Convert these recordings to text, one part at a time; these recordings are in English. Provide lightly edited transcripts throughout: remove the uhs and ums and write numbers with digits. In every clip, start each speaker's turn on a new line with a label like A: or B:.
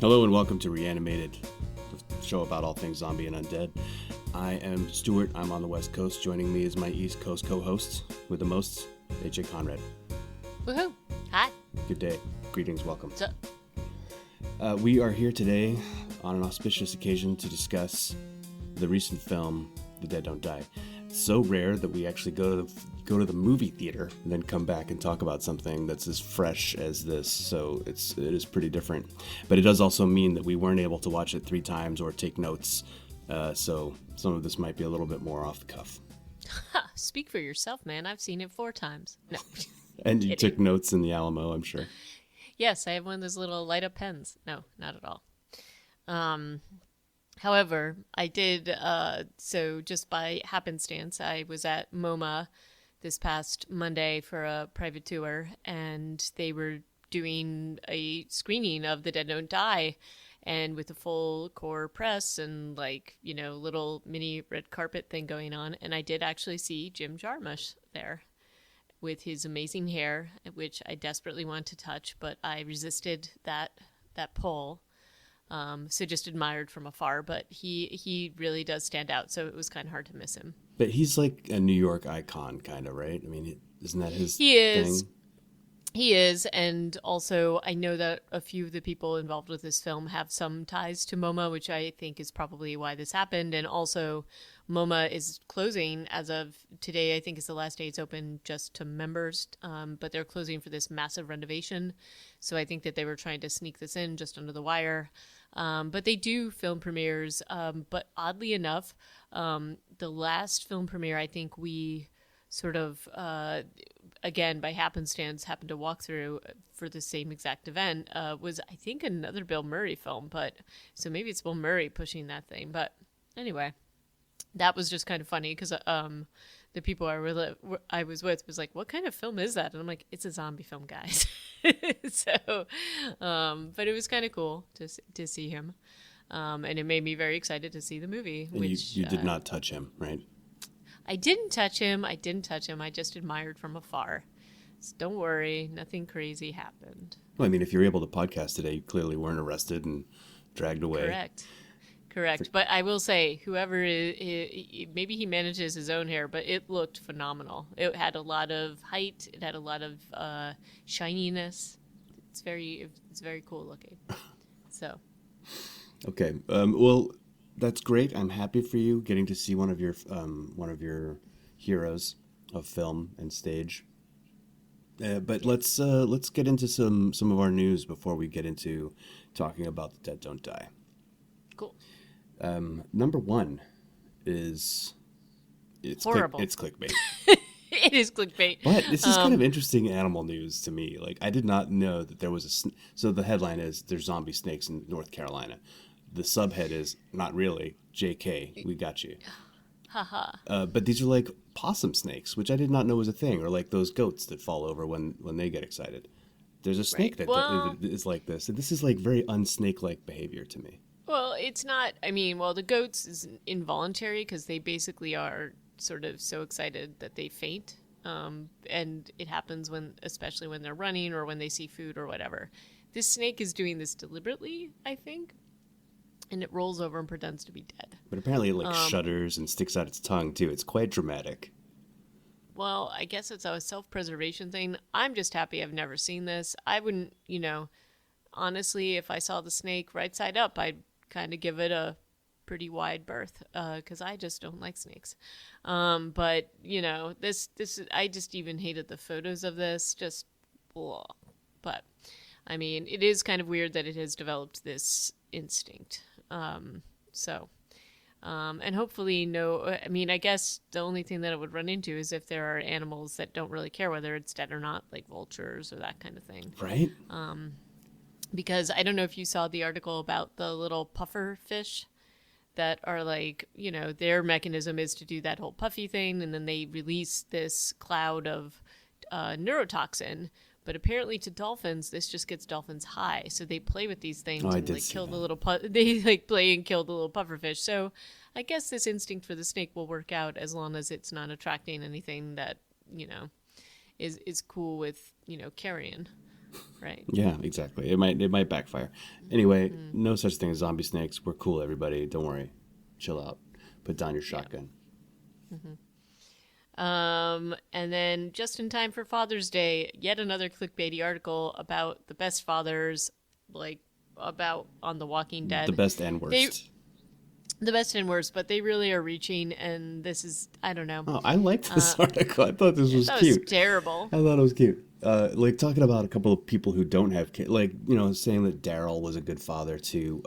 A: Hello and welcome to Reanimated, the show about all things zombie and undead. I am Stuart. I'm on the West Coast. Joining me is my East Coast co-host with the most, AJ Conrad.
B: Woohoo! Hi.
A: Good day. Greetings. Welcome.
B: What's up?
A: We are here today on an auspicious occasion to discuss the recent film, The Dead Don't Die. It's so rare that we actually go to the movie theater and then come back and talk about something that's as fresh as this. So it is pretty different. But it does also mean that we weren't able to watch it 3 times or take notes. So some of this might be a little bit more off the cuff.
B: Speak for yourself, man. I've seen it 4 times. No.
A: And you took notes in the Alamo, I'm sure.
B: Yes, I have one of those little light up pens. No, not at all. However, I did, so just by happenstance, I was at MoMA this past Monday for a private tour, and they were doing a screening of The Dead Don't Die, and with a full core press and little mini red carpet thing going on. And I did actually see Jim Jarmusch there with his amazing hair, which I desperately want to touch, but I resisted that pull. So just admired from afar, but he really does stand out. So it was kind of hard to miss him.
A: But he's like a New York icon, kind of, right? I mean, isn't that his
B: He is.
A: thing?
B: He is, and also I know that a few of the people involved with this film have some ties to MoMA, which I think is probably why this happened. And also, MoMA is closing as of today. I think is the last day it's open just to members, but they're closing for this massive renovation. So I think that they were trying to sneak this in just under the wire. But they do film premieres. But oddly enough, the last film premiere I think we sort of, again, by happenstance, happened to walk through for the same exact event, was, I think, another Bill Murray film. But so maybe it's Bill Murray pushing that thing. But anyway, that was just kind of funny because the people I was with was like, what kind of film is that? And I'm like, it's a zombie film, guys. So, but it was kind of cool to see him. And it made me very excited to see the movie.
A: And
B: which
A: you did not touch him, right?
B: I didn't touch him. I just admired from afar. So don't worry, nothing crazy happened.
A: Well, I mean, if you're able to podcast today, you clearly weren't arrested and dragged away.
B: Correct. But I will say, whoever maybe he manages his own hair, but it looked phenomenal. It had a lot of height. It had a lot of shininess. It's very cool looking. So.
A: Okay. Well, that's great. I'm happy for you getting to see one of your heroes of film and stage. But let's get into some of our news before we get into talking about The Dead Don't Die.
B: Cool.
A: Number one is it's
B: horrible.
A: It's clickbait.
B: It is clickbait.
A: But this is kind of interesting animal news to me. Like, I did not know that there was so the headline is there's zombie snakes in North Carolina. The subhead is not really. JK, we got you.
B: Haha.
A: But these are like possum snakes, which I did not know was a thing, or like those goats that fall over when they get excited. There's a snake that is like this. And this is like very unsnake-like behavior to me.
B: Well, it's not. I mean, the goats is involuntary because they basically are sort of so excited that they faint. And it happens especially when they're running or when they see food or whatever. This snake is doing this deliberately, I think. And it rolls over and pretends to be dead.
A: But apparently it like shudders and sticks out its tongue too. It's quite dramatic.
B: Well, I guess it's a self-preservation thing. I'm just happy I've never seen this. I wouldn't, honestly, if I saw the snake right side up, I'd kind of give it a pretty wide berth because I just don't like snakes. But, this I just even hated the photos of this. Just, blah. But, I mean, it is kind of weird that it has developed this instinct. And hopefully I guess the only thing that it would run into is if there are animals that don't really care whether it's dead or not, like vultures or that kind of thing.
A: Right?
B: Because I don't know if you saw the article about the little puffer fish that are like, their mechanism is to do that whole puffy thing, and then they release this cloud of neurotoxin. But apparently to dolphins, this just gets dolphins high. So they play with these things and like kill the little they like play and kill the little pufferfish. So I guess this instinct for the snake will work out as long as it's not attracting anything that, is cool with, carrion. right?
A: Yeah, exactly. It might backfire. Anyway, no such thing as zombie snakes. We're cool, everybody. Don't worry. Chill out. Put down your
B: Yeah.
A: shotgun.
B: And then just in time for Father's Day, yet another clickbaity article about the best fathers, like about on The Walking
A: The
B: Dead.
A: best and
B: They,
A: worst.
B: the best and worst, but they really are reaching, and this is, I don't know.
A: Oh, I liked this article. I thought this was
B: That
A: cute.
B: was terrible.
A: I thought it was cute. Like talking about a couple of people who don't have kids, like saying that Daryl was a good father to.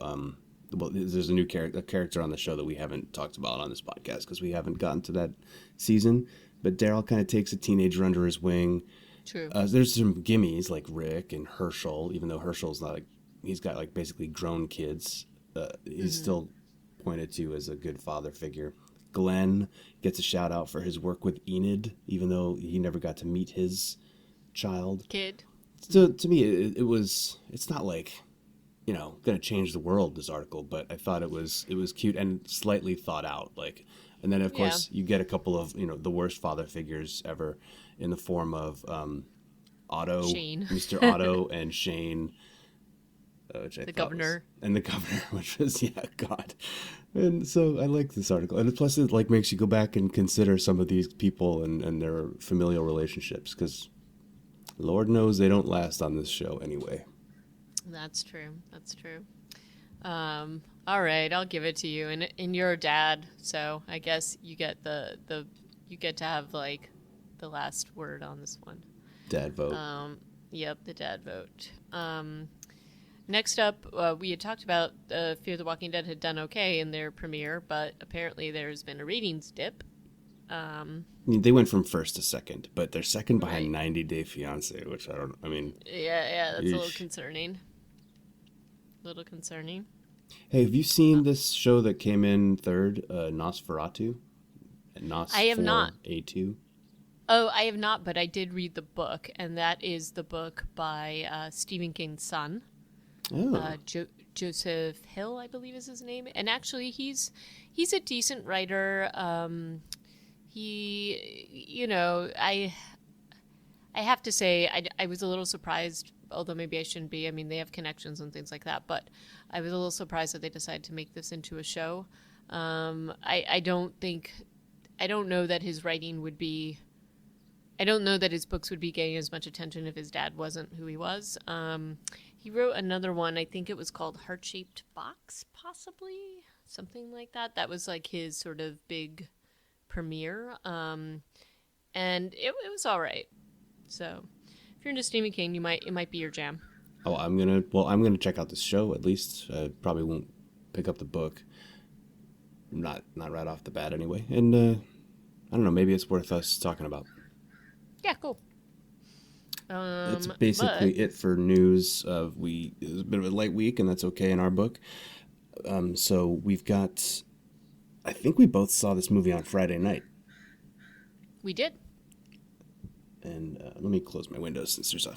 A: Well, there's a character on the show that we haven't talked about on this podcast because we haven't gotten to that season. But Daryl kind of takes a teenager under his wing.
B: True.
A: There's some gimmies like Rick and Herschel, even though Herschel's not like he's got like basically grown kids. He's still pointed to as a good father figure. Glenn gets a shout out for his work with Enid, even though he never got to meet his child.
B: Kid.
A: So to me, it's not like, going to change the world, this article, but I thought it was cute and slightly thought out. Like, and then of course you get a couple of, the worst father figures ever in the form of Otto,
B: Shane.
A: Mr. Otto and Shane. Which I
B: The
A: thought
B: governor.
A: and the governor, which was, God. And so I like this article. And plus it like makes you go back and consider some of these people and their familial relationships, because Lord knows they don't last on this show anyway.
B: That's true. That's true. All right, I'll give it to you. And you're a dad, so I guess you get you get to have like the last word on this one.
A: Dad vote.
B: Yep, the dad vote. Next up, we had talked about Fear the Walking Dead had done okay in their premiere, but apparently there's been a ratings dip.
A: I mean, they went from first to second, but they're second behind
B: Right.
A: 90 Day Fiancé, which
B: Yeah, that's a little
A: Yeesh.
B: concerning. Little concerning.
A: Hey, have you seen this show that came in third, Nosferatu?
B: I have not.
A: A2?
B: Oh, I have not, but I did read the book, and that is the book by Stephen King's son.
A: Oh.
B: Joseph Hill, I believe is his name, and actually he's a decent writer. I have to say I was a little surprised, although maybe I shouldn't be. I mean, they have connections and things like that, but I was a little surprised that they decided to make this into a show. I don't know that his writing would be. I don't know that his books would be getting as much attention if his dad wasn't who he was. He wrote another one, I think it was called Heart-Shaped Box, possibly? Something like that. That was like his sort of big premiere. And it was all right. So if you're into Stephen King, it might be your jam.
A: Oh, I'm gonna check out this show at least. Probably won't pick up the book. Not right off the bat anyway. And I don't know, maybe it's worth us talking about.
B: Yeah, cool.
A: That's basically it for news. It was a bit of a light week, and that's okay in our book. So we've got. I think we both saw this movie on Friday night.
B: We did.
A: And let me close my window since there's a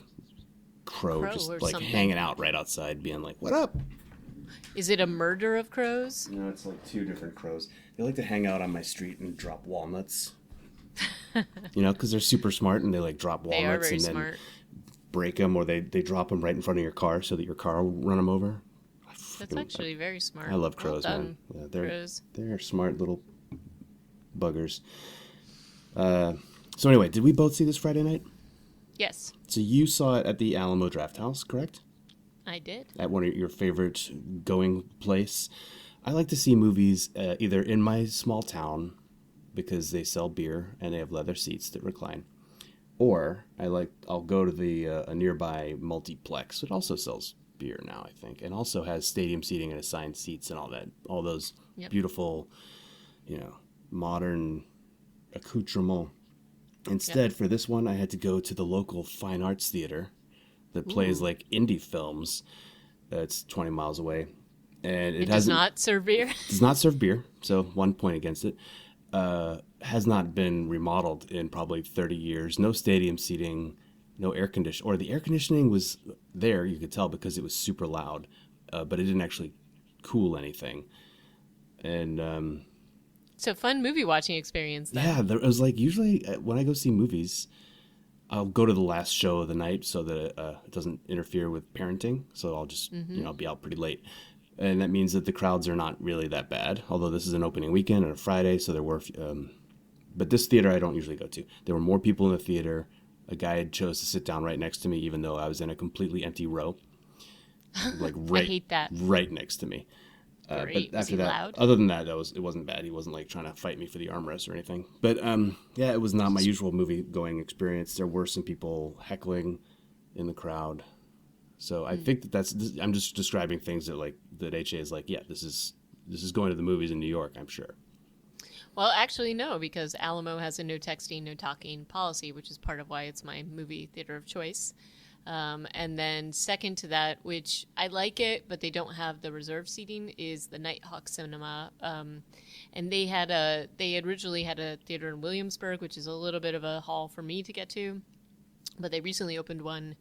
A: crow just
B: or
A: like
B: something.
A: hanging out right outside, being like, "What up?"
B: Is it a murder of crows?
A: No, it's like two different crows. They like to hang out on my street and drop walnuts. Because they're super smart and they like drop walnuts
B: They are very
A: and then
B: smart.
A: break them, or they drop them right in front of your car so that your car will run them over.
B: That's actually very smart.
A: I love
B: Well
A: crows,
B: done,
A: man. Yeah,
B: crows.
A: they're smart little buggers. So anyway, did we both see this Friday night?
B: Yes,
A: So you saw it at the Alamo Draft House, correct?
B: I did.
A: At one of your favorite going place. I like to see movies either in my small town because they sell beer and they have leather seats that recline, or I'll go to the a nearby multiplex. It also sells beer now, I think, and also has stadium seating and assigned seats and all those
B: Yep.
A: beautiful, modern accoutrements. Instead, for this one, I had to go to the local fine arts theater that plays like indie films. It's 20 miles away, and
B: It does not serve beer.
A: does not serve beer, so 1 point against it. Has not been remodeled in probably 30 years. No stadium seating, no air conditioning. Or the air conditioning was there, you could tell, because it was super loud, but it didn't actually cool anything. And
B: So fun movie watching experience. Then.
A: yeah, it was like usually when I go see movies, I'll go to the last show of the night so that it doesn't interfere with parenting. So I'll just, I'll be out pretty late. And that means that the crowds are not really that bad. Although this is an opening weekend and a Friday, so there were, but this theater I don't usually go to. There were more people in the theater. A guy had chose to sit down right next to me, even though I was in a completely empty row, like
B: I hate that.
A: right next to me.
B: Great.
A: But
B: Was
A: after
B: he
A: that,
B: loud?
A: other than that, it wasn't bad. He wasn't like trying to fight me for the armrest or anything. But yeah, it was not my usual movie going experience. There were some people heckling in the crowd, so I think I'm just describing things that HA is like. Yeah, this is going to the movies in New York. I'm sure.
B: Well, actually, no, because Alamo has a no texting, no talking policy, which is part of why it's my movie theater of choice. And then second to that, which I like it, but they don't have the reserved seating, is the Nighthawk Cinema. And they originally had a theater in Williamsburg, which is a little bit of a haul for me to get to. But they recently opened one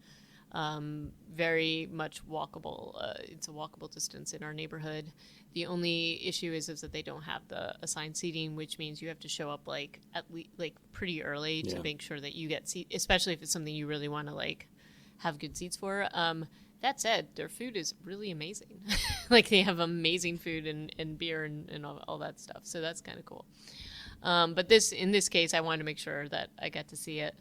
B: very much walkable. It's a walkable distance in our neighborhood. The only issue is that they don't have the assigned seating, which means you have to show up at least pretty early to make sure that you get seat, especially if it's something you really want to have good seats for. That said, their food is really amazing. They have amazing food and beer and all that stuff. So that's kind of cool. But in this case, I wanted to make sure that I got to see it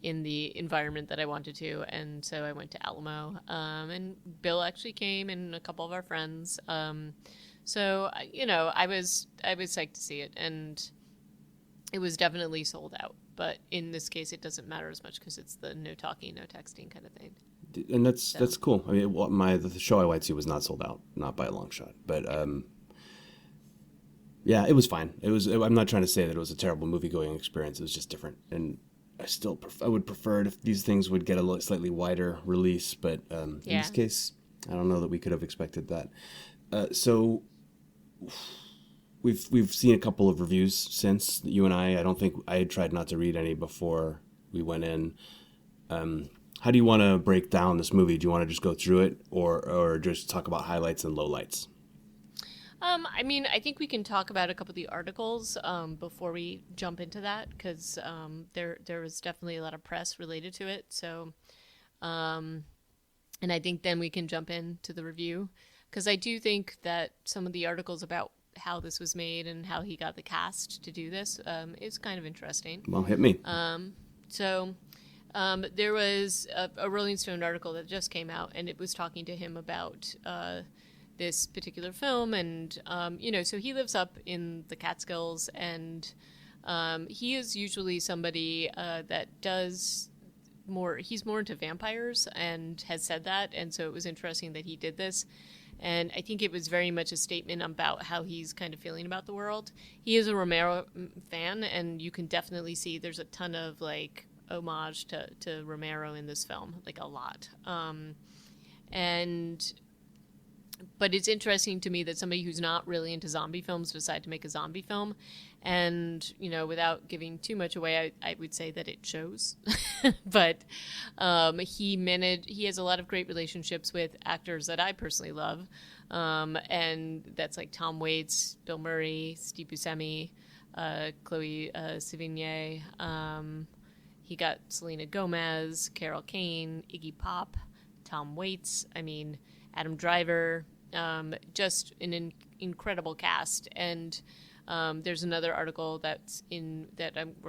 B: in the environment that I wanted to. And so I went to Alamo. And Bill actually came and a couple of our friends. So, I was psyched to see it. And it was definitely sold out. But in this case, it doesn't matter as much because it's the no talking, no texting kind of thing.
A: And that's cool. I mean, the show I went to was not sold out, not by a long shot. But yeah, it was fine. I'm not trying to say that it was a terrible movie going experience. It was just different, and I would prefer it if these things would get a slightly wider release. But in this case, I don't know that we could have expected that. So we've seen a couple of reviews since, you and I. I don't think I had tried not to read any before we went in. How do you want to break down this movie? Do you want to just go through it or just talk about highlights and lowlights?
B: I mean, I think we can talk about a couple of the articles before we jump into that, because there was definitely a lot of press related to it. So, and I think then we can jump into the review, because I do think that some of the articles about how this was made and how he got the cast to do this is kind of interesting.
A: Well, hit me.
B: There was a Rolling Stone article that just came out, and it was talking to him about this particular film. And, so he lives up in the Catskills, and he is usually somebody that does he's more into vampires and has said that. And so it was interesting that he did this. And I think it was very much a statement about how he's kind of feeling about the world. He is a Romero fan, and you can definitely see there's a ton of homage to Romero in this film, a lot. But it's interesting to me that somebody who's not really into zombie films decided to make a zombie film. And, without giving too much away, I would say that it shows. But he has a lot of great relationships with actors that I personally love. And that's like Tom Waits, Bill Murray, Steve Buscemi, Chloe Sevigny. He got Selena Gomez, Carol Kane, Iggy Pop, Tom Waits. I mean, Adam Driver. Just an incredible cast. And there's another article we're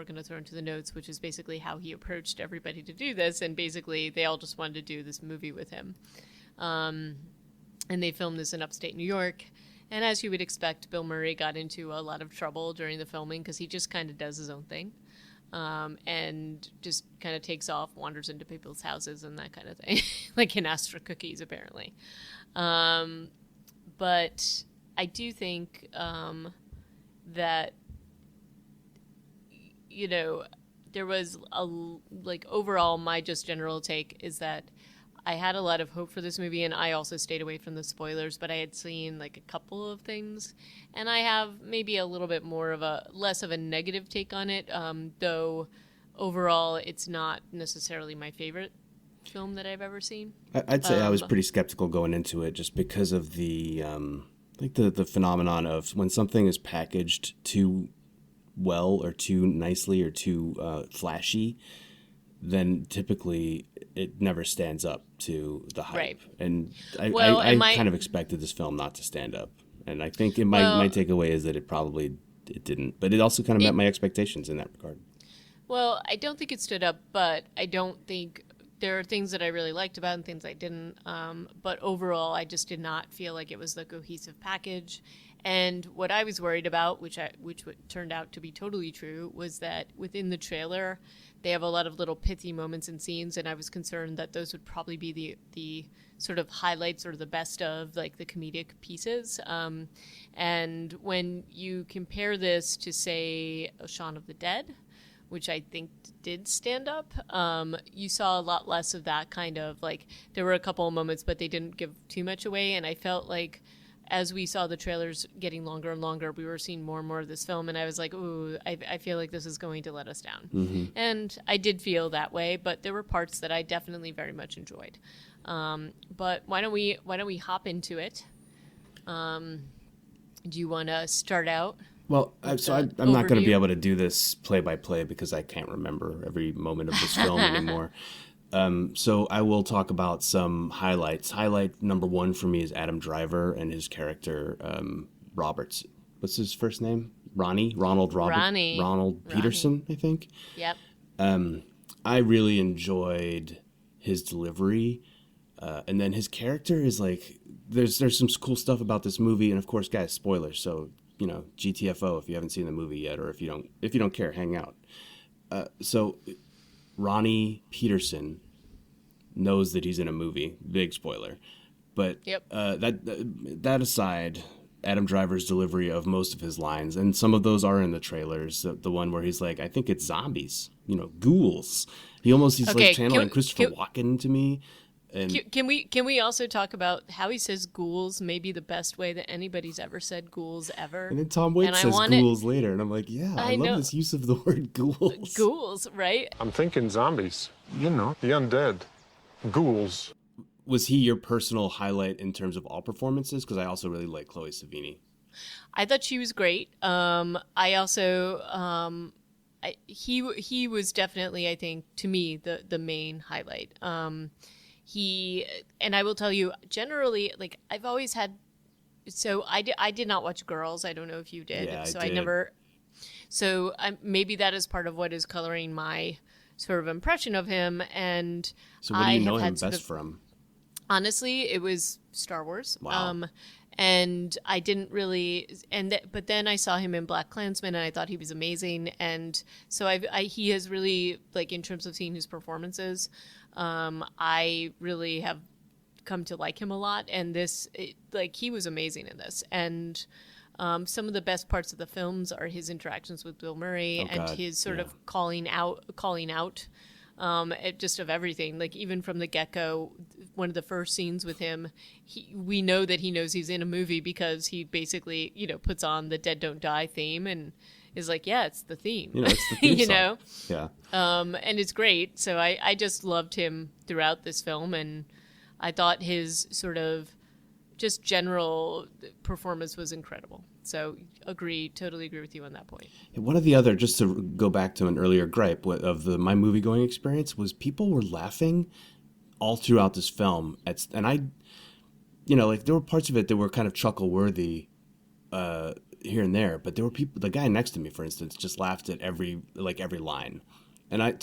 B: going to throw into the notes, which is basically how he approached everybody to do this. And basically, they all just wanted to do this movie with him. And they filmed this in upstate New York. And as you would expect, Bill Murray got into a lot of trouble during the filming because he just kind of does his own thing. And just kind of takes off, wanders into people's houses and that kind of thing, like in asks for cookies, apparently. But I do think that, there was overall, my just general take is that I had a lot of hope for this movie, and I also stayed away from the spoilers, but I had seen a couple of things, and I have maybe a little bit less of a negative take on it, though overall it's not necessarily my favorite film that I've ever seen.
A: I'd say I was pretty skeptical going into it just because of the the phenomenon of when something is packaged too well or too nicely or too flashy, then typically it never stands up to the hype.
B: Right.
A: And
B: Well,
A: I
B: and my
A: kind of expected this film not to stand up. And I think my
B: well,
A: takeaway is that it didn't. But it also kind of met
B: it
A: my expectations in that regard.
B: well, I don't think it stood up, but I don't think there are things that I really liked about it and things I didn't. But overall, I just did not feel like it was the cohesive package. And what I was worried about, turned out to be totally true, was that within the trailer, they have a lot of little pithy moments and scenes, and I was concerned that those would probably be the sort of highlights or the best of like the comedic pieces. And when you compare this to say Shaun of the Dead, which I think did stand up, you saw a lot less of that kind of like, there were a couple of moments, but they didn't give too much away. And I felt like as we saw the trailers getting longer and longer, we were seeing more and more of this film. And I was like, ooh, I feel like this is going to let us down.
A: Mm-hmm.
B: And I did feel that way, but there were parts that I definitely very much enjoyed. But why don't we hop into it? Do you want to start out?
A: Well,
B: With
A: so
B: the
A: I'm not going to be
B: overview?
A: able to do this play by play because I can't remember every moment of this film anymore. So I will talk about some highlights. Highlight number one for me is Adam Driver and his character, Roberts. What's his first name?
B: Ronnie.
A: Ronald
B: Ronnie.
A: Peterson, I think.
B: Yep.
A: I really enjoyed his delivery. And then his character is like, there's some cool stuff about this movie. And of course, guys, spoilers. So, GTFO if you haven't seen the movie yet, or if you don't care, hang out. So Ronnie Peterson knows that he's in a movie. Big spoiler. But
B: Yep.
A: that aside, Adam Driver's delivery of most of his lines, and some of those are in the trailers. The one where he's like, "I think it's zombies, ghouls." He's like
B: Okay.
A: channeling Christopher Walken to me. And
B: Can we also talk about how he says ghouls may be the best way that anybody's ever said ghouls ever?
A: then Tom
B: And
A: Waits
B: I
A: says
B: want it
A: ghouls later, and I'm like, yeah, I
B: I
A: love
B: know
A: this use of the word ghouls.
B: ghouls, right?
C: I'm thinking zombies. You know, the undead. Ghouls.
A: Was he your personal highlight in terms of all performances? Because I also really like Chloe Savini.
B: I thought she was great. I also he was definitely, I think, to me the main highlight. He and I will tell you, generally, like I've always had. So I did not watch Girls. I don't know if you did.
A: Yeah, I
B: So
A: did.
B: I never. So maybe that is part of what is coloring my sort of impression of him. And
A: So what do
B: I
A: you know
B: have
A: him
B: had sort
A: best
B: of,
A: from?
B: honestly, it was Star Wars.
A: Wow.
B: And I didn't really, but then I saw him in Black Klansman, and I thought he was amazing. And so he has really, like, in terms of seeing his performances, I really have come to like him a lot. And he was amazing in this. And some of the best parts of the films are his interactions with Bill Murray
A: Oh
B: and
A: God,
B: his sort
A: yeah.
B: of calling out just of everything. Like even from the get-go, one of the first scenes with him, we know that he knows he's in a movie because he basically, puts on the Dead Don't Die theme and is like, yeah, it's the theme.
A: It's the theme
B: you
A: song.
B: know?
A: Yeah.
B: And it's great. So I just loved him throughout this film, and I thought his sort of just general performance was incredible. So totally agree with you on that point.
A: One of the other, just to go back to an earlier gripe of my movie going experience, was people were laughing all throughout this film. And I, like there were parts of it that were kind of chuckle worthy here and there, but there were people. The guy next to me, for instance, just laughed at every line. And I'm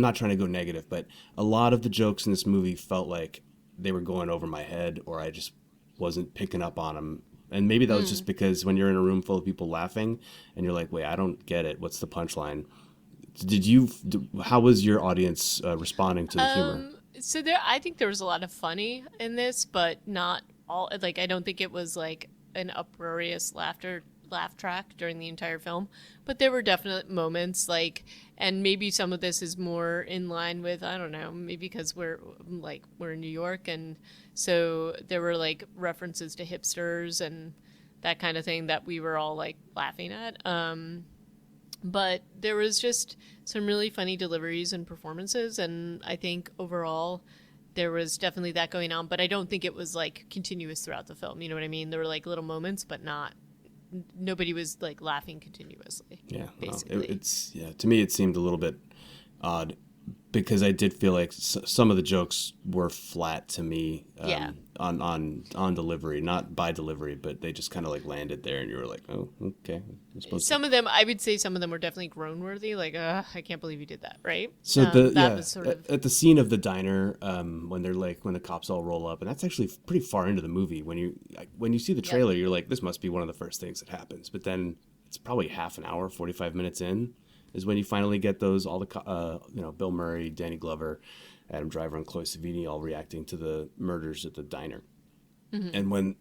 A: not trying to go negative, but a lot of the jokes in this movie felt like they were going over my head, or I just wasn't picking up on them. And maybe that was just because when you're in a room full of people laughing and you're like, wait, I don't get it. What's the punchline? How was your audience responding to the humor?
B: So I think there was a lot of funny in this, but not all. Like I don't think it was like an uproarious laugh track during the entire film, but there were definite moments and maybe some of this is more in line with, I don't know, maybe because we're in New York, and so there were like references to hipsters and that kind of thing that we were all like laughing at. But there was just some really funny deliveries and performances, and I think overall there was definitely that going on, but I don't think it was like continuous throughout the film. You know what I mean? There were like little moments, but nobody was like laughing continuously.
A: Yeah, well,
B: basically.
A: to me it seemed a little bit odd because I did feel like some of the jokes were flat to me
B: Yeah.
A: on delivery, not by delivery, but they just kind of like landed there, and you were like, oh, okay. I'm supposed to.
B: Some of them, I would say, some of them were definitely groan worthy. Like, I can't believe you did that, right?
A: So
B: That was sort of
A: at the scene of the diner, when they're like when the cops all roll up, and that's actually pretty far into the movie. When you see the trailer, you're like, this must be one of the first things that happens. But then it's probably half an hour, 45 minutes in, is when you finally get those all the Bill Murray, Danny Glover, Adam Driver, and Chloe Sevigny all reacting to the murders at the diner. Mm-hmm. And when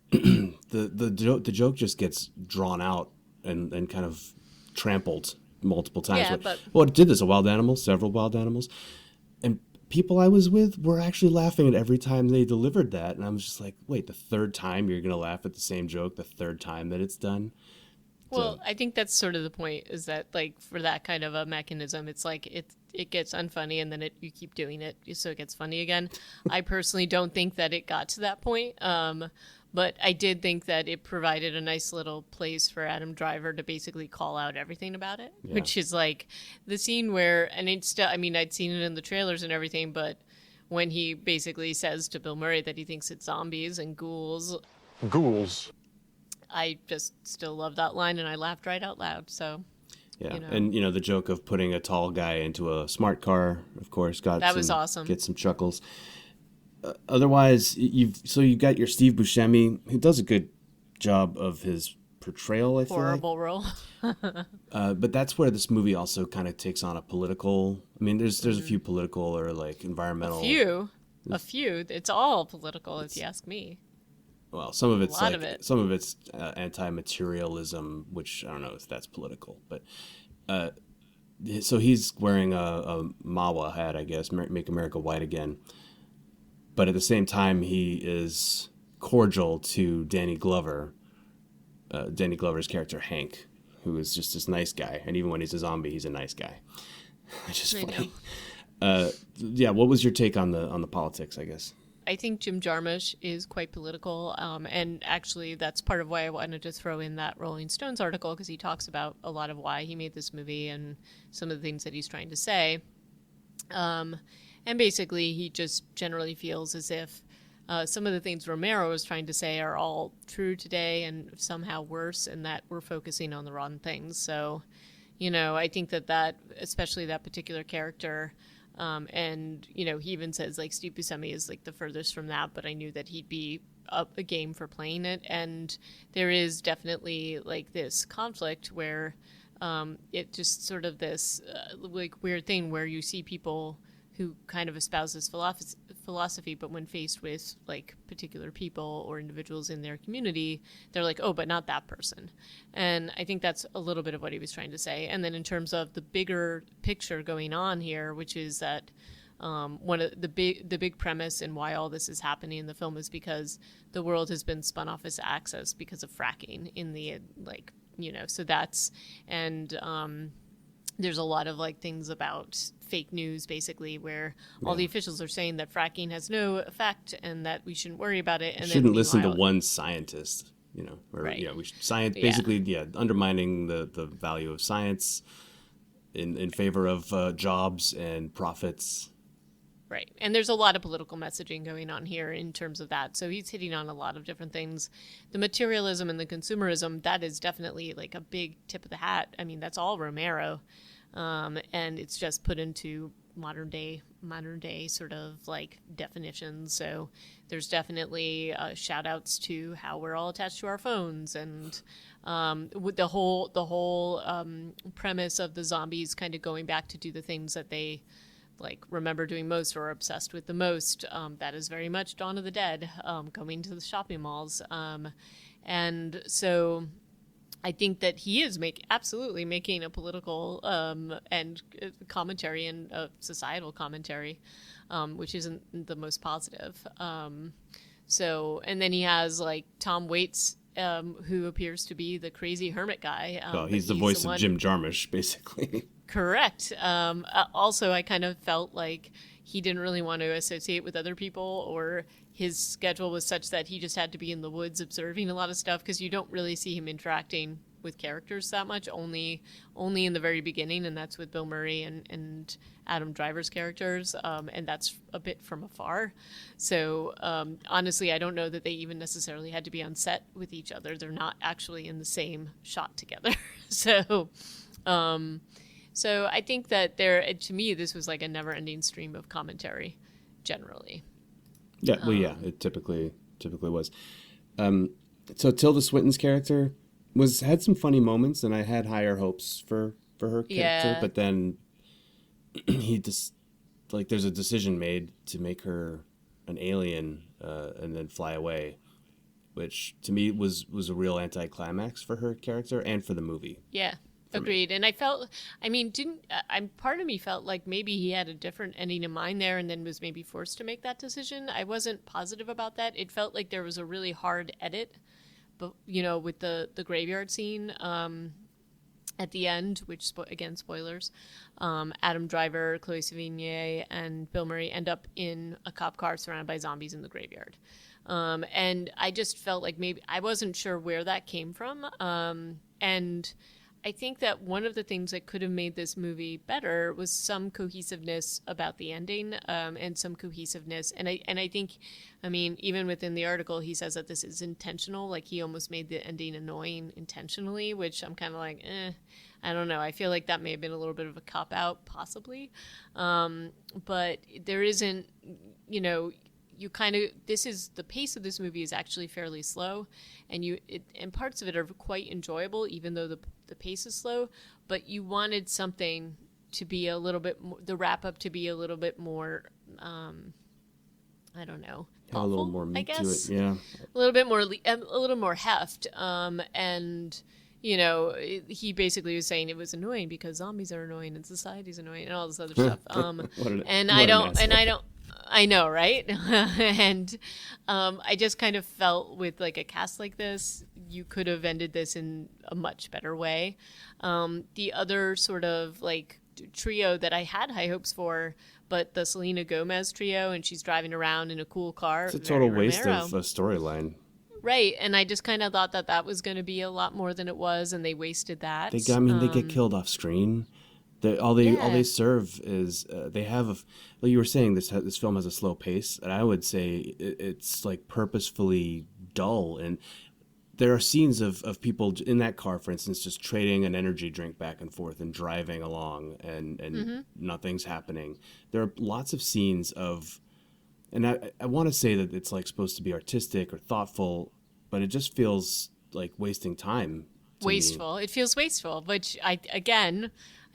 A: the joke just gets drawn out and kind of trampled multiple times.
B: Yeah,
A: Well, it did this, several wild animals. And people I was with were actually laughing at every time they delivered that. And I was just like, wait, the third time you're going to laugh at the same joke, the third time that it's done?
B: Well, I think that's sort of the point, is that like for that kind of a mechanism, it's like it gets unfunny and then you keep doing it so it gets funny again. I personally don't think that it got to that point. But I did think that it provided a nice little place for Adam Driver to basically call out everything about it, which is like the scene where, and it's still, I mean, I'd seen it in the trailers and everything, but when he basically says to Bill Murray that he thinks it's zombies and ghouls.
C: Ghouls.
B: I just still love that line, and I laughed right out loud. So,
A: yeah, and the joke of putting a tall guy into a smart car, of course, was awesome. Get some chuckles. Otherwise, you've got your Steve Buscemi, who does a good job of his portrayal. I feel
B: horrible role.
A: But that's where this movie also kind of takes on a political. I mean, there's a few political or like environmental.
B: A few. It's all political, if you ask me.
A: Well, some of it's anti-materialism, which I don't know if that's political, but so he's wearing a MAWA hat, I guess, Make America White Again. But at the same time, he is cordial to Danny Glover, Danny Glover's character Hank, who is just this nice guy, and even when he's a zombie, he's a nice guy. It's just funny. What was your take on the politics, I guess?
B: I think Jim Jarmusch is quite political, and actually that's part of why I wanted to throw in that Rolling Stones article, because he talks about a lot of why he made this movie and some of the things that he's trying to say. And basically he just generally feels as if some of the things Romero is trying to say are all true today and somehow worse, and that we're focusing on the wrong things. So, I think that especially that particular character, and he even says like Steve Buscemi is like the furthest from that, but I knew that he'd be up a game for playing it. And there is definitely like this conflict where it just sort of this like weird thing where you see people who kind of espouse this philosophy, but when faced with like particular people or individuals in their community, they're like, oh, but not that person. And I think that's a little bit of what he was trying to say. And then in terms of the bigger picture going on here, which is that one of the big premise and why all this is happening in the film is because the world has been spun off its axis because of fracking in the so that's, and there's a lot of like things about fake news basically where all the officials are saying that fracking has no effect and that we shouldn't worry about it. And
A: shouldn't listen to one scientist,
B: right.
A: We should basically undermining the value of science in favor of jobs and profits.
B: Right. And there's a lot of political messaging going on here in terms of that. So he's hitting on a lot of different things. The materialism and the consumerism, that is definitely like a big tip of the hat. I mean, that's all Romero. And it's just put into modern day sort of like definitions. So there's definitely shout outs to how we're all attached to our phones, and with the whole premise of the zombies kind of going back to do the things that they like remember doing most or are obsessed with the most. That is very much Dawn of the Dead, going to the shopping malls. And so I think that he is absolutely making a political and commentary and a societal commentary, which isn't the most positive. So, and then he has like Tom Waits, who appears to be the crazy hermit guy.
A: Well, he's the voice of Jim Jarmusch, basically.
B: Correct. Also, I kind of felt like he didn't really want to associate with other people, or his schedule was such that he just had to be in the woods observing a lot of stuff, because you don't really see him interacting with characters that much, only in the very beginning, and that's with Bill Murray and Adam Driver's characters, and that's a bit from afar. So honestly, I don't know that they even necessarily had to be on set with each other. They're not actually in the same shot together. So I think that to me, this was like a never-ending stream of commentary, generally.
A: Yeah, well, yeah, it typically was. So Tilda Swinton's character had some funny moments, and I had higher hopes for her character.
B: Yeah.
A: But then he just there's a decision made to make her an alien and then fly away, which to me was a real anticlimax for her character and for the movie.
B: Yeah. Agreed. And I felt, part of me felt like maybe he had a different ending in mind there and then was maybe forced to make that decision. I wasn't positive about that. It felt like there was a really hard edit, but with the graveyard scene at the end, which, again, spoilers, Adam Driver, Chloe Sevigny, and Bill Murray end up in a cop car surrounded by zombies in the graveyard. And I just felt like maybe I wasn't sure where that came from. And I think that one of the things that could have made this movie better was some cohesiveness about the ending, and some cohesiveness. And I think, even within the article, he says that this is intentional. Like, he almost made the ending annoying intentionally, which I'm kind of like, I don't know. I feel like that may have been a little bit of a cop-out, possibly. But there isn't, the pace of this movie is actually fairly slow, and parts of it are quite enjoyable, even though the pace is slow. But you wanted something to be a little bit more, the wrap up to be a little bit more, I don't know, thoughtful,
A: a little more meat to it, yeah.
B: A little more heft, and. He basically was saying it was annoying because zombies are annoying and society's annoying and all this other stuff. I know, right? And I just kind of felt with like a cast like this, you could have ended this in a much better way. The other sort of like trio that I had high hopes for, but the Selena Gomez trio, and she's driving around in a cool car.
A: It's a total waste of a storyline.
B: Right, and I just kind of thought that was going to be a lot more than it was, and they wasted that.
A: They get killed off screen. All they serve is they have. Like you were saying, this film has a slow pace, and I would say it's like purposefully dull. And there are scenes of people in that car, for instance, just trading an energy drink back and forth and driving along, and nothing's happening. There are lots of scenes of. And I want to say that it's like supposed to be artistic or thoughtful, but it just feels like wasting time.
B: Wasteful. It feels wasteful, which I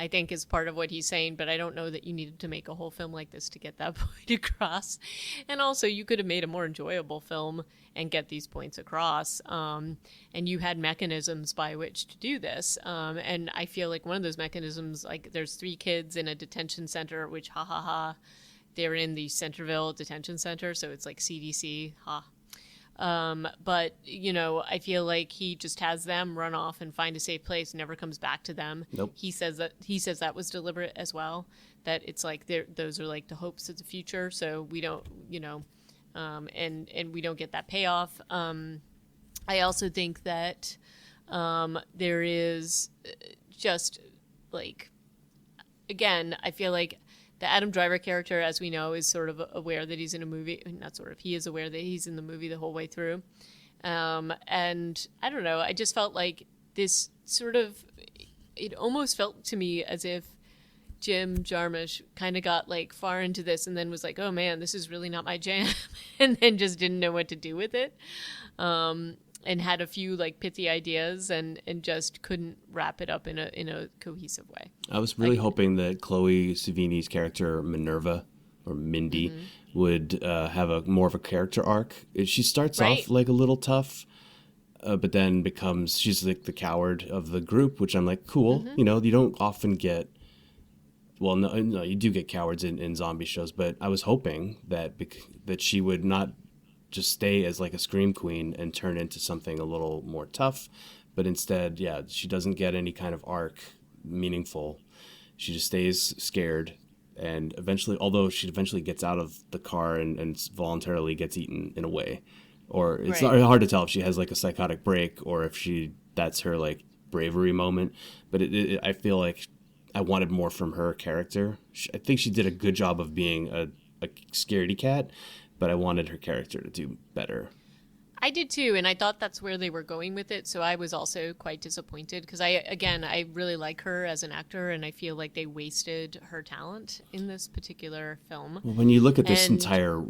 B: think is part of what he's saying, but I don't know that you needed to make a whole film like this to get that point across. And also, you could have made a more enjoyable film and get these points across. And you had mechanisms by which to do this. And I feel like one of those mechanisms, like there's 3 kids in a detention center, which they're in the Centerville Detention Center, so it's like CDC, but, I feel like he just has them run off and find a safe place, never comes back to them.
A: Nope.
B: He says that was deliberate as well, that it's like those are like the hopes of the future, so we don't, and we don't get that payoff. I also think that there is just, like, again, I feel like the Adam Driver character, as we know, is sort of aware that he's in a movie. Not sort of. He is aware that he's in the movie the whole way through. And I don't know. I just felt like this sort of... It almost felt to me as if Jim Jarmusch kind of got like far into this and then was like, oh man, this is really not my jam. And then just didn't know what to do with it. And had a few like pithy ideas and just couldn't wrap it up in a cohesive way.
A: I was really hoping that Chloe Sevigny's character Minerva or Mindy would have more of a character arc. She starts off like a little tough, but then she's like the coward of the group, which I'm like, cool. You don't often get. Well, no, you do get cowards in zombie shows, but I was hoping that she would not just stay as like a scream queen and turn into something a little more tough, but instead, she doesn't get any kind of arc, meaningful. She just stays scared, and she eventually gets out of the car and voluntarily gets eaten in a way, or it's not hard to tell if she has like a psychotic break or if that's her like bravery moment, but I feel like I wanted more from her character. I think she did a good job of being a scaredy cat, but I wanted her character to do better.
B: I did too, and I thought that's where they were going with it, so I was also quite disappointed because I really like her as an actor, and I feel like they wasted her talent in this particular film.
A: Well, when you look at this entire,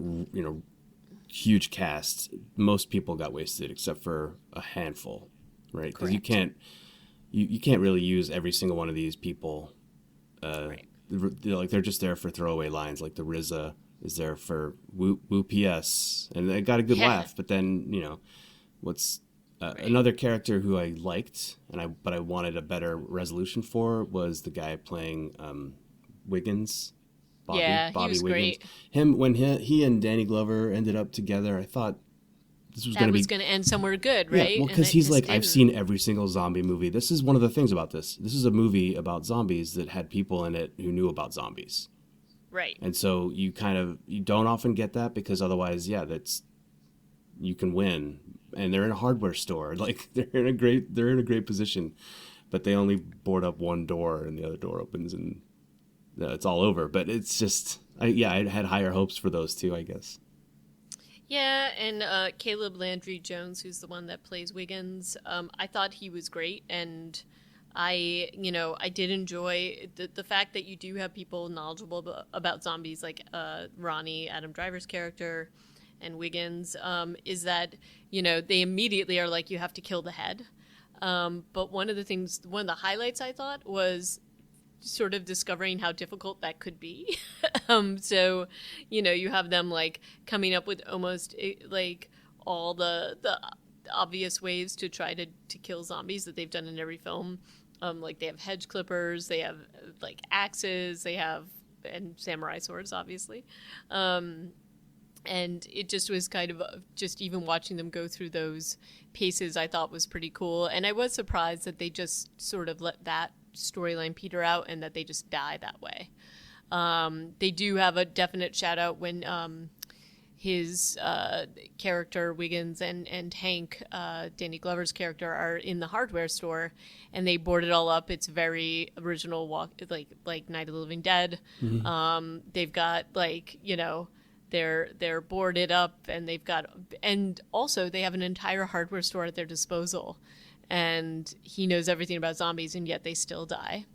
A: huge cast, most people got wasted except for a handful, right? Because you can't really use every single one of these people.
B: Right.
A: They're just there for throwaway lines, like the RZA is there for woo PS, and I got a good laugh. But then what's another character who I liked, but I wanted a better resolution for was the guy playing Wiggins. Bobby
B: he was
A: Wiggins.
B: great.
A: Him when he and Danny Glover ended up together, I thought this was going
B: to end somewhere good, right?
A: Yeah, well, because he's like, I've seen every single zombie movie. This is one of the things about this. This is a movie about zombies that had people in it who knew about zombies.
B: Right.
A: And so you don't often get that, because otherwise, you can win. And they're in a hardware store. Like they're in a great position, but they only board up one door and the other door opens and it's all over. But it's just, I had higher hopes for those two, I guess.
B: Yeah, and Caleb Landry Jones, who's the one that plays Wiggins, I thought he was great, and I did enjoy the fact that you do have people knowledgeable about zombies, like Ronnie, Adam Driver's character, and Wiggins, is that, they immediately are like, you have to kill the head. But one of the highlights I thought was sort of discovering how difficult that could be. So, you have them like coming up with almost like all the obvious ways to try to kill zombies that they've done in every film. Like they have hedge clippers, they have like axes, and samurai swords, obviously. And it just was kind of just even watching them go through those paces, I thought was pretty cool. And I was surprised that they just sort of let that storyline peter out and that they just die that way. They do have a definite shout out when his character Wiggins and Hank, Danny Glover's character, are in the hardware store and they board it all up. It's very original like Night of the Living Dead. Mm-hmm. They've got they're boarded up and also they have an entire hardware store at their disposal, and he knows everything about zombies and yet they still die.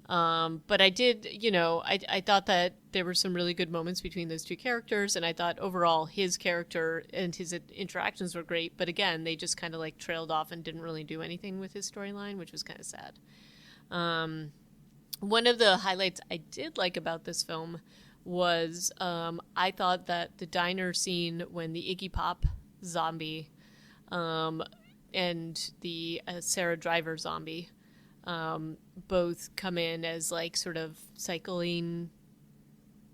B: But I did, I thought that there were some really good moments between those two characters, and I thought overall his character and his interactions were great, but again, they just kind of like trailed off and didn't really do anything with his storyline, which was kind of sad. One of the highlights I did like about this film was I thought that the diner scene when the Iggy Pop zombie and the Sarah Driver zombie both come in as like sort of cycling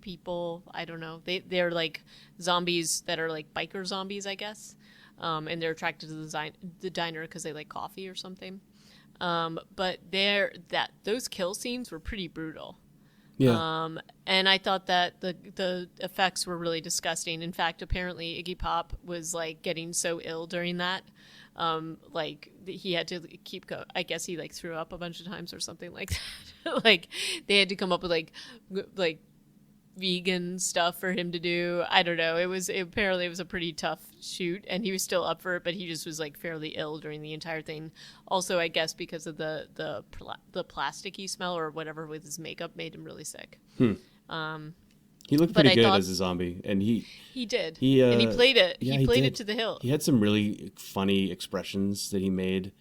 B: people. I don't know. They're like zombies that are like biker zombies, I guess. And they're attracted to the diner because they like coffee or something. But those kill scenes were pretty brutal.
A: Yeah.
B: And I thought that the effects were really disgusting. In fact, apparently Iggy Pop was like getting so ill during that. Like he had to keep going. I guess he like threw up a bunch of times or something like that. Like they had to come up with like vegan stuff for him to do. I don't know. Apparently it was a pretty tough shoot, and he was still up for it, but he just was like fairly ill during the entire thing. Also, I guess because of the plasticky smell or whatever with his makeup made him really sick.
A: He looked pretty good as a zombie, and he
B: did.
A: And
B: he played it.
A: Yeah,
B: he played
A: did.
B: it to the hilt.
A: He had some really funny expressions that he made.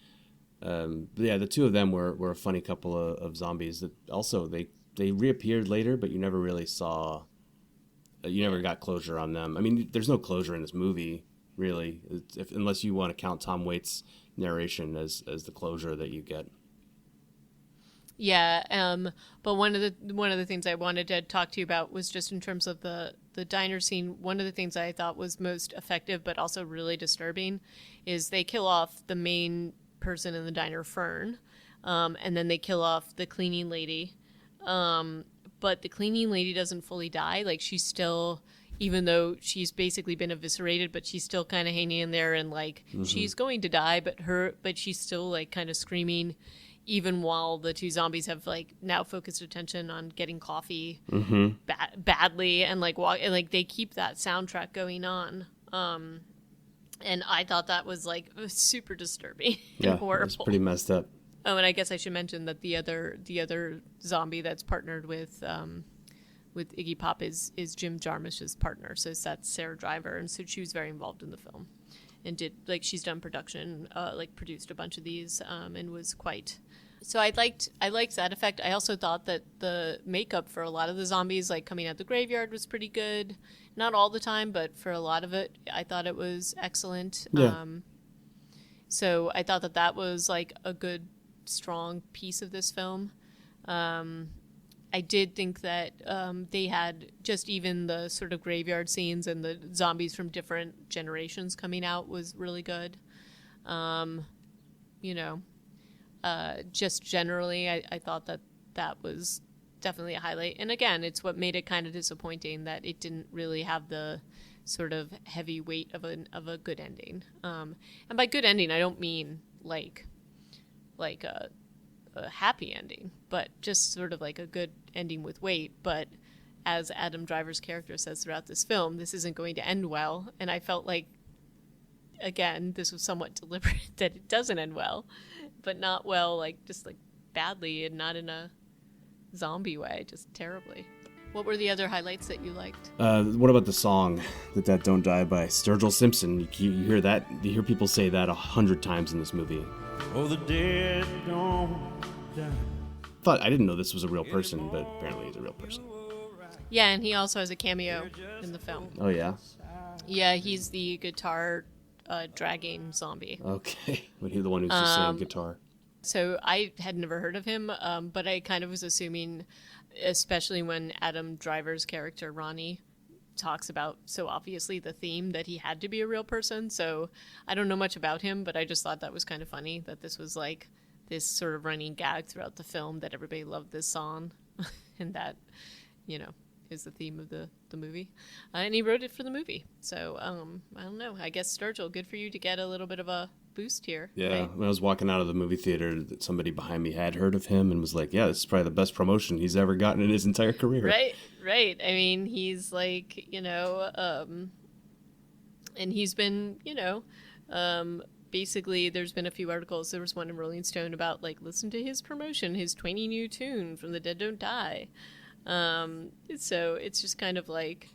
A: The two of them were a funny couple of zombies that also they reappeared later, but you never really saw. You never got closure on them. I mean, there's no closure in this movie, really, unless you want to count Tom Waits' narration as the closure that you get.
B: Yeah, but one of the things I wanted to talk to you about was just in terms of the diner scene. One of the things I thought was most effective, but also really disturbing, is they kill off the main person in the diner, Fern, and then they kill off the cleaning lady. But the cleaning lady doesn't fully die. Like she's still even though she's basically been eviscerated, but she's still kind of hanging in there, and like she's going to die, but she's still like kind of screaming, even while the two zombies have like now focused attention on getting coffee badly, and like and like they keep that soundtrack going on. And I thought that was like super disturbing and horrible.
A: It's pretty messed up.
B: Oh, and I guess I should mention that the other zombie that's partnered with Iggy Pop is Jim Jarmusch's partner. So that's Sarah Driver, and so she was very involved in the film, and she's done production, produced a bunch of these, and was quite. So I liked that effect. I also thought that the makeup for a lot of the zombies, like coming out the graveyard, was pretty good. Not all the time, but for a lot of it, I thought it was excellent.
A: Yeah.
B: So I thought that was like a good, strong piece of this film. I did think that they had just even the sort of graveyard scenes and the zombies from different generations coming out was really good. Just generally, I thought that was definitely a highlight. And again, it's what made it kind of disappointing that it didn't really have the sort of heavy weight of a good ending. And by good ending, I don't mean like a happy ending, but just sort of like a good ending with weight. But as Adam Driver's character says throughout this film, this isn't going to end well. And I felt like, again, this was somewhat deliberate that it doesn't end well, but not well, like just like badly, and not in a zombie way, just terribly. What were the other highlights that you liked?
A: What about the song "The Dead Don't Die" by Sturgill Simpson? You hear that? You hear people say that 100 times in this movie.
D: Oh, the dead don't die.
A: I didn't know this was a real person, but apparently he's a real person.
B: Yeah, and he also has a cameo in the film.
A: Oh yeah.
B: Yeah, he's the guitar dragging zombie.
A: Okay, but he's the one who's just saying guitar.
B: So I had never heard of him, but I kind of was assuming, especially when Adam Driver's character, Ronnie, talks about so obviously the theme that he had to be a real person. So I don't know much about him, but I just thought that was kind of funny that this was like this sort of running gag throughout the film, that everybody loved this song and that, is the theme of the movie. And he wrote it for the movie. So I don't know. I guess Sturgill, good for you to get a little bit of a boost here.
A: Yeah,
B: right?
A: when I was walking out of the movie theater, somebody behind me had heard of him and was like, yeah, this is probably the best promotion he's ever gotten in his entire career.
B: Right. I mean, he's like, and he's been, basically there's been a few articles. There was one in Rolling Stone about like, listen to his promotion, his 20 new tune from The Dead Don't Die. So it's just kind of like,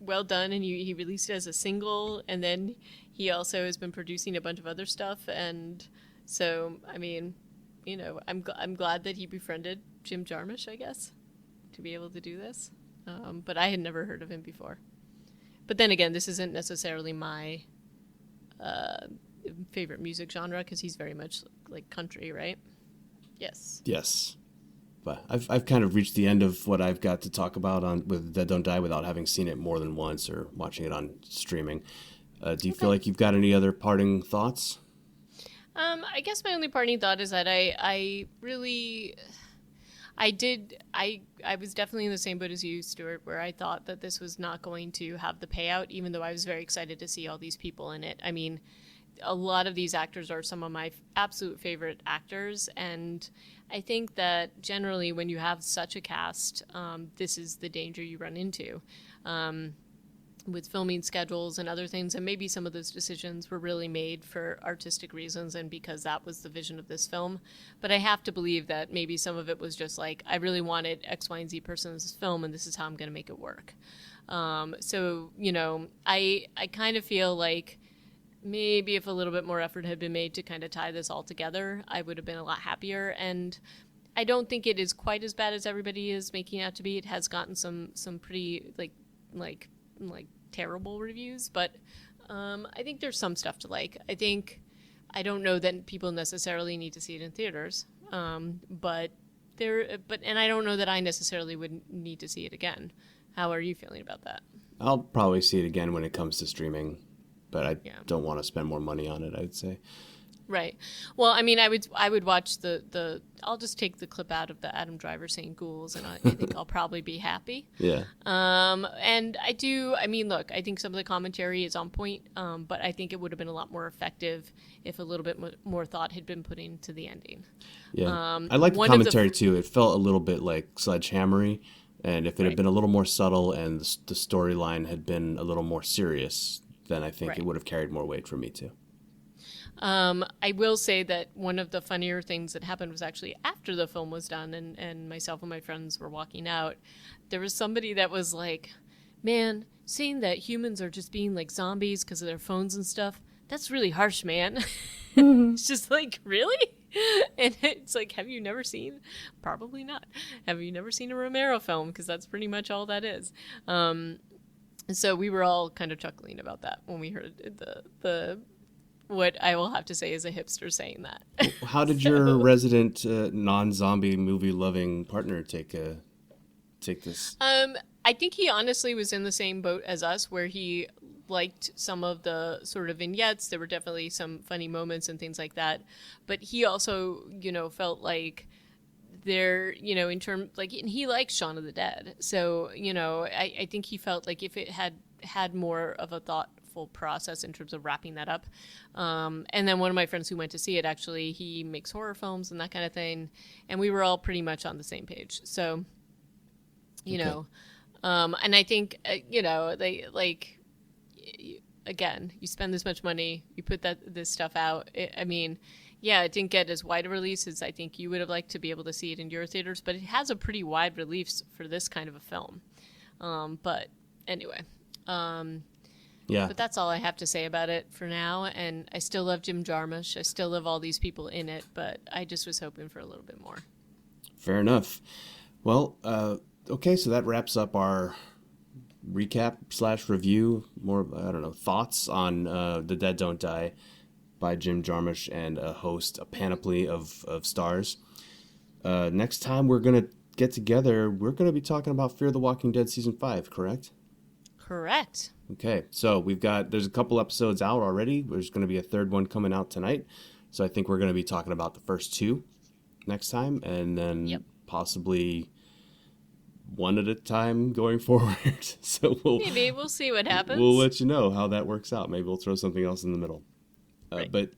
B: well done. And he released it as a single, and then he also has been producing a bunch of other stuff. And so, I mean, I'm glad that he befriended Jim Jarmusch, I guess, to be able to do this. But I had never heard of him before. But then again, this isn't necessarily my favorite music genre, because he's very much like country, right? Yes. But
A: I've kind of reached the end of what I've got to talk about with Dead Don't Die without having seen it more than once or watching it on streaming. Do you feel like you've got any other parting thoughts?
B: I guess my only parting thought is that I was definitely in the same boat as you, Stuart, where I thought that this was not going to have the payout, even though I was very excited to see all these people in it. I mean, a lot of these actors are some of my absolute favorite actors, and I think that generally when you have such a cast, this is the danger you run into with filming schedules and other things. And maybe some of those decisions were really made for artistic reasons and because that was the vision of this film. But I have to believe that maybe some of it was just like, I really wanted X, Y, and Z person's film, and this is how I'm going to make it work. So, I kind of feel like maybe if a little bit more effort had been made to kind of tie this all together, I would have been a lot happier. And I don't think it is quite as bad as everybody is making it out to be. It has gotten some pretty like terrible reviews, but I think there's some stuff to like. I don't know that people necessarily need to see it in theaters, but I don't know that I necessarily would need to see it again. How are you feeling about that?
A: I'll probably see it again when it comes to streaming, but I don't want to spend more money on it, I'd say.
B: Right. Well, I mean, I would watch the I'll just take the clip out of the Adam Driver saying ghouls, and I think I'll probably be happy.
A: Yeah.
B: And I mean, look, I think some of the commentary is on point, but I think it would have been a lot more effective if a little bit more thought had been put into the ending.
A: Yeah. I like the commentary too. It felt a little bit like sledgehammery, and if it had been a little more subtle and the storyline had been a little more serious, then I think it would have carried more weight for me too.
B: I will say that one of the funnier things that happened was actually after the film was done and myself and my friends were walking out, there was somebody that was like, man, saying that humans are just being like zombies because of their phones and stuff, that's really harsh, man. It's just like, really? And it's like, have you never seen? Probably not. Have you never seen a Romero film? Because that's pretty much all that is. So we were all kind of chuckling about that when we heard the what I will have to say is a hipster saying that.
A: How did your resident non-zombie movie-loving partner take this?
B: I think he honestly was in the same boat as us, where he liked some of the sort of vignettes. There were definitely some funny moments and things like that. But he also, felt like there, in terms, like, and he likes Shaun of the Dead. So, I think he felt like if it had more of a thoughtful process in terms of wrapping that up. And then one of my friends who went to see it, actually, he makes horror films and that kind of thing. And we were all pretty much on the same page. So, and I think, they like, again, you spend this much money, you put this stuff out. It didn't get as wide a release as I think you would have liked to be able to see it in your theaters, but it has a pretty wide release for this kind of a film. But anyway, but that's all I have to say about it for now. And I still love Jim Jarmusch. I still love all these people in it, but I just was hoping for a little bit more.
A: Fair enough. Well, okay, so that wraps up our recap / review, more, thoughts on The Dead Don't Die by Jim Jarmusch and a panoply of stars. Next time we're going to get together, we're going to be talking about Fear the Walking Dead Season 5, correct?
B: Correct.
A: Okay, so there's a couple episodes out already. There's going to be a third one coming out tonight. So I think we're going to be talking about the first two next time, and then possibly one at a time going forward. So
B: maybe we'll see what happens.
A: We'll let you know how that works out. Maybe we'll throw something else in the middle. Right. But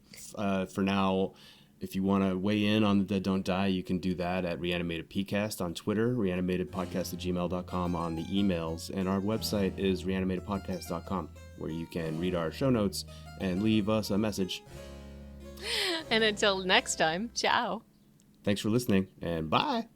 A: for now, if you want to weigh in on The Dead Don't Die, you can do that at Reanimated PCast on Twitter, reanimatedpodcast@gmail.com on the emails, and our website is reanimatedpodcast.com, where you can read our show notes and leave us a message.
B: And until next time, ciao.
A: Thanks for listening, and bye.